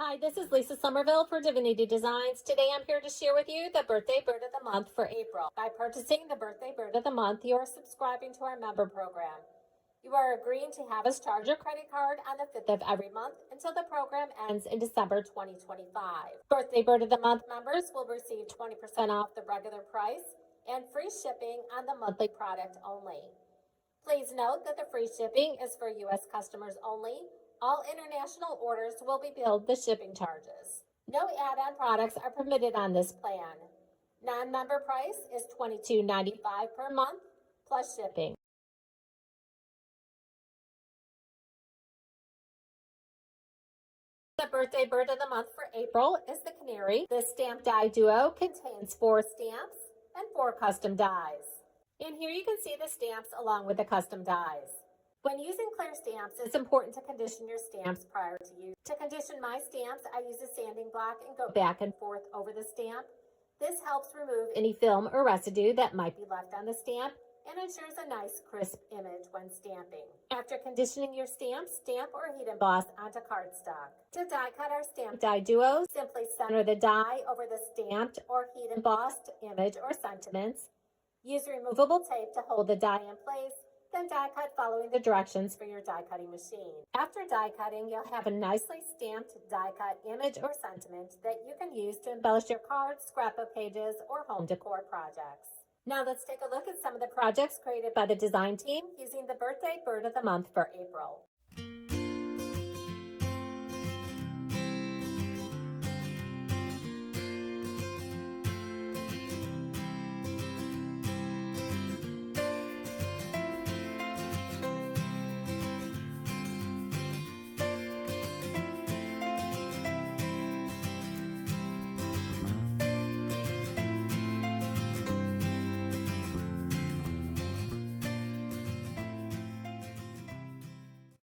Hi, this is Lisa Somerville for Divinity Designs. Today I'm here to share with you the birthday bird of the month for April. By purchasing the birthday bird of the month, you are subscribing to our member program. You are agreeing to have us charge your credit card on the 5th of every month until the program ends in December 2025. Birthday bird of the month members will receive 20% off the regular price and free shipping on the monthly product only. Please note that the free shipping is for U.S. customers only. All international orders will be billed the shipping charges. No add-on products are permitted on this plan. Non-member price is $22.95 per month plus shipping. The birthday bird of the month for April is the canary. This stamp die duo contains 4 stamps and 4 custom dies. And here you can see the stamps along with the custom dies. When using clear stamps, it's important to condition your stamps prior to use. To condition my stamps, I use a sanding block and go back and forth over the stamp. This helps remove any film or residue that might be left on the stamp and ensures a nice crisp image when stamping. After conditioning your stamp, stamp or heat emboss onto cardstock. To die cut our stamp die duos, simply center the die over the stamped or heat embossed image or sentiments. Use removable tape to hold the die in place, then die cut following the directions for your die cutting machine. After die cutting, you'll have a nicely stamped die cut image or sentiment that you can use to embellish your cards, scrapbook pages, or home decor projects. Now let's take a look at some of the projects created by the design team using the birthday bird of the month for April.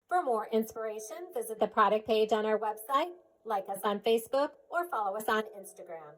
For more inspiration, visit the product page on our website, like us on Facebook, or follow us on Instagram.